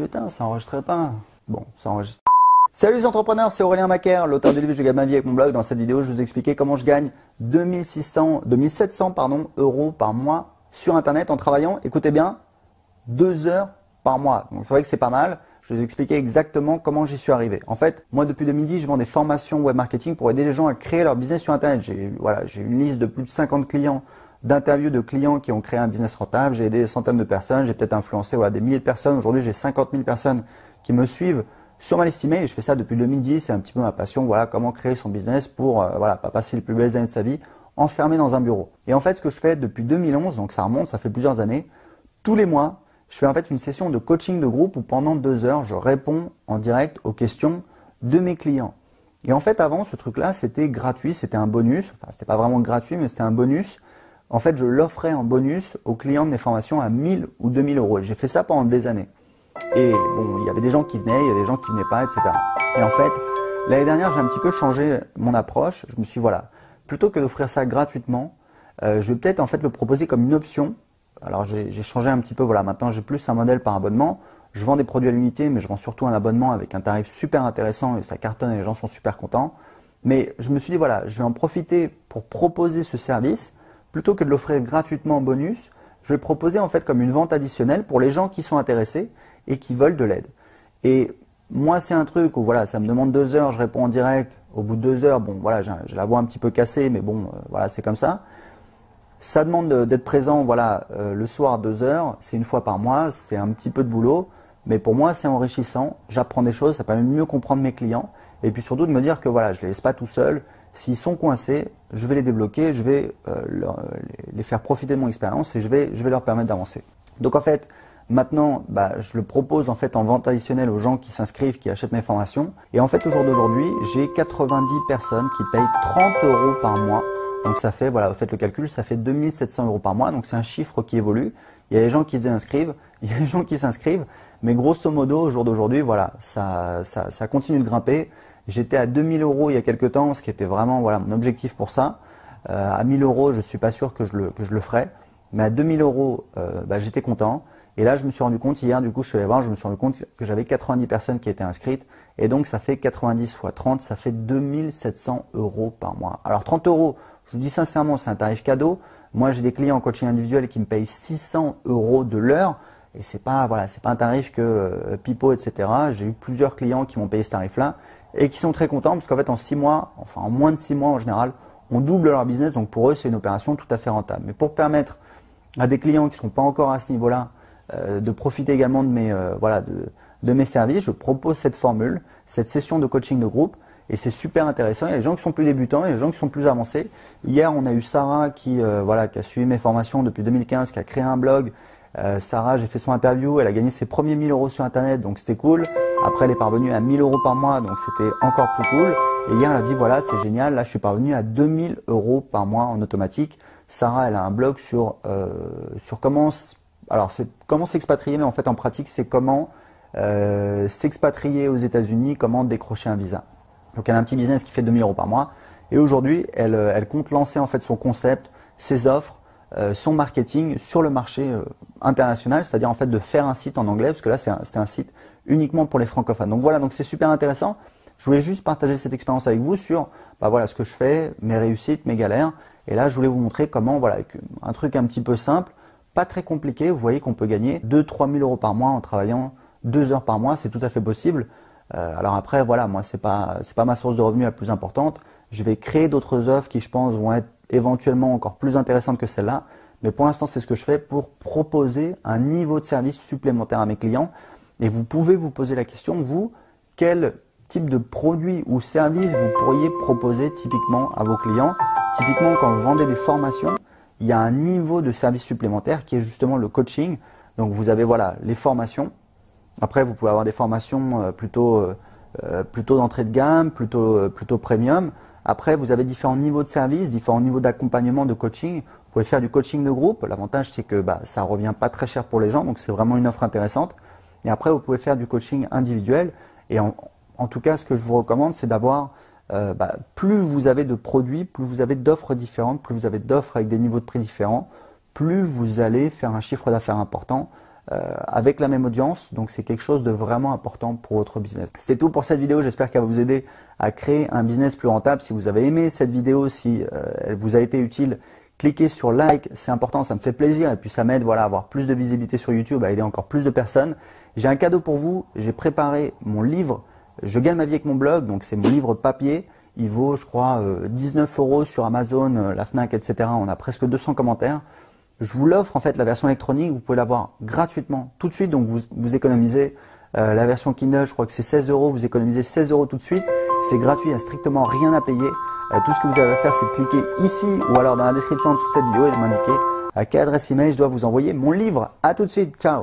Putain, ça enregistrait pas. Bon, ça enregistre. Salut les entrepreneurs, c'est Aurélien Macaire, l'auteur du livre Je gagne ma vie avec mon blog. Dans cette vidéo, je vais vous expliquer comment je gagne 2700 euros par mois sur Internet en travaillant, écoutez bien, 2 heures par mois. Donc c'est vrai que c'est pas mal. Je vais vous expliquer exactement comment j'y suis arrivé. En fait, moi depuis 2010, je vends des formations web marketing pour aider les gens à créer leur business sur Internet. J'ai une liste de plus de 50 clients, d'interviews de clients qui ont créé un business rentable. J'ai aidé des centaines de personnes, j'ai peut-être influencé des milliers de personnes. Aujourd'hui, j'ai 50 000 personnes qui me suivent sur ma liste email. Et je fais ça depuis 2010. C'est un petit peu ma passion. Voilà, comment créer son business pour pas passer les plus belles années de sa vie enfermé dans un bureau. Et en fait, ce que je fais depuis 2011, donc ça remonte, ça fait plusieurs années, tous les mois, je fais en fait une session de coaching de groupe où pendant 2 heures, je réponds en direct aux questions de mes clients. Et en fait, avant, ce truc-là, c'était gratuit, c'était un bonus. Enfin, c'était pas vraiment gratuit, mais c'était un bonus. En fait, je l'offrais en bonus aux clients de mes formations à 1000 ou 2000 euros. Et j'ai fait ça pendant des années. Et bon, il y avait des gens qui venaient, il y avait des gens qui venaient pas, etc. Et en fait, l'année dernière, j'ai un petit peu changé mon approche. Je me suis dit, voilà, plutôt que d'offrir ça gratuitement, je vais peut-être en fait le proposer comme une option. Alors j'ai changé un petit peu, voilà, maintenant j'ai plus un modèle par abonnement. Je vends des produits à l'unité, mais je vends surtout un abonnement avec un tarif super intéressant et ça cartonne et les gens sont super contents. Mais je me suis dit, voilà, je vais en profiter pour proposer ce service. Plutôt que de l'offrir gratuitement en bonus, je vais le proposer en fait comme une vente additionnelle pour les gens qui sont intéressés et qui veulent de l'aide. Et moi, c'est un truc où voilà, ça me demande 2 heures, je réponds en direct. Au bout de 2 heures, bon, voilà, j'ai la voix un petit peu cassée, mais bon, voilà, c'est comme ça. Ça demande d'être présent, voilà, le soir à 2 heures. C'est une fois par mois, c'est un petit peu de boulot, mais pour moi, c'est enrichissant. J'apprends des choses, ça permet de mieux comprendre mes clients, et puis surtout de me dire que voilà, je les laisse pas tout seuls. S'ils sont coincés, je vais les débloquer, je vais les faire profiter de mon expérience et je vais leur permettre d'avancer. Donc en fait, maintenant, je le propose en fait en vente additionnelle aux gens qui s'inscrivent, qui achètent mes formations. Et en fait, au jour d'aujourd'hui, j'ai 90 personnes qui payent 30 euros par mois. Donc ça fait, voilà, vous faites le calcul, ça fait 2700 euros par mois. Donc c'est un chiffre qui évolue. Il y a des gens qui se désinscrivent, il y a des gens qui s'inscrivent. Mais grosso modo, au jour d'aujourd'hui, voilà, ça continue de grimper. J'étais à 2000 euros il y a quelques temps, ce qui était vraiment voilà, mon objectif pour ça. À 1000 euros, je ne suis pas sûr que je le ferai. Mais à 2000 euros, j'étais content. Et là, je me suis rendu compte, hier, du coup, je suis allé voir, je me suis rendu compte que j'avais 90 personnes qui étaient inscrites. Et donc, ça fait 90 fois 30, ça fait 2700 euros par mois. Alors, 30 euros, je vous dis sincèrement, c'est un tarif cadeau. Moi, j'ai des clients en coaching individuel qui me payent 600 euros de l'heure. Et c'est pas, voilà, c'est pas un tarif que Pipo, etc. J'ai eu plusieurs clients qui m'ont payé ce tarif-là et qui sont très contents parce qu'en fait, en 6 mois, enfin en moins de 6 mois en général, on double leur business. Donc pour eux, c'est une opération tout à fait rentable. Mais pour permettre à des clients qui ne sont pas encore à ce niveau-là de profiter également de mes services, je propose cette formule, cette session de coaching de groupe. Et c'est super intéressant. Il y a des gens qui sont plus débutants, il y a des gens qui sont plus avancés. Hier, on a eu Sarah qui a suivi mes formations depuis 2015, qui a créé un blog. Sarah, j'ai fait son interview, elle a gagné ses premiers 1000 euros sur Internet, donc c'était cool. Après, elle est parvenue à 1000 euros par mois, donc c'était encore plus cool. Et hier, elle a dit, voilà, c'est génial, là, je suis parvenu à 2000 euros par mois en automatique. Sarah, elle a un blog sur comment s'expatrier, mais en fait, en pratique, c'est comment s'expatrier aux États-Unis, comment décrocher un visa. Donc, elle a un petit business qui fait 2000 euros par mois. Et aujourd'hui, elle compte lancer en fait son concept, ses offres, son marketing sur le marché international, c'est-à-dire en fait de faire un site en anglais, parce que là c'était un site uniquement pour les francophones. Donc voilà, donc c'est super intéressant. Je voulais juste partager cette expérience avec vous sur voilà ce que je fais, mes réussites, mes galères. Et là, je voulais vous montrer comment, voilà, avec un truc un petit peu simple, pas très compliqué. Vous voyez qu'on peut gagner 2-3 000 euros par mois en travaillant 2 heures par mois, c'est tout à fait possible. Alors après, voilà, moi c'est pas ma source de revenus la plus importante. Je vais créer d'autres offres qui, je pense, vont être éventuellement encore plus intéressantes que celle-là. Mais pour l'instant, c'est ce que je fais pour proposer un niveau de service supplémentaire à mes clients. Et vous pouvez vous poser la question, vous, quel type de produit ou service vous pourriez proposer typiquement à vos clients? Typiquement, quand vous vendez des formations, il y a un niveau de service supplémentaire qui est justement le coaching. Donc, vous avez voilà, les formations. Après, vous pouvez avoir des formations plutôt d'entrée de gamme, plutôt premium. Après, vous avez différents niveaux de service, différents niveaux d'accompagnement, de coaching. Vous pouvez faire du coaching de groupe. L'avantage, c'est que ça ne revient pas très cher pour les gens, donc c'est vraiment une offre intéressante. Et après, vous pouvez faire du coaching individuel. Et en tout cas, ce que je vous recommande, c'est d'avoir, plus vous avez de produits, plus vous avez d'offres différentes, plus vous avez d'offres avec des niveaux de prix différents, plus vous allez faire un chiffre d'affaires important. avec la même audience. Donc c'est quelque chose de vraiment important pour votre business. C'est tout pour cette vidéo. J'espère qu'elle va vous aider à créer un business plus rentable. Si vous avez aimé cette vidéo, si elle vous a été utile, cliquez sur like, c'est important, ça me fait plaisir et puis ça m'aide voilà, à avoir plus de visibilité sur YouTube, à aider encore plus de personnes. J'ai un cadeau pour vous, j'ai préparé mon livre « Je gagne ma vie avec mon blog », donc c'est mon livre papier. Il vaut, je crois, 19 € sur Amazon, la Fnac, etc. On a presque 200 commentaires. Je vous l'offre en fait, la version électronique, vous pouvez l'avoir gratuitement tout de suite, donc vous économisez. La version Kindle, je crois que c'est 16 €, vous économisez 16 € tout de suite. C'est gratuit, il n'y a strictement rien à payer. Tout ce que vous avez à faire, c'est de cliquer ici ou alors dans la description de cette vidéo et de m'indiquer à quelle adresse email je dois vous envoyer mon livre. À tout de suite, ciao!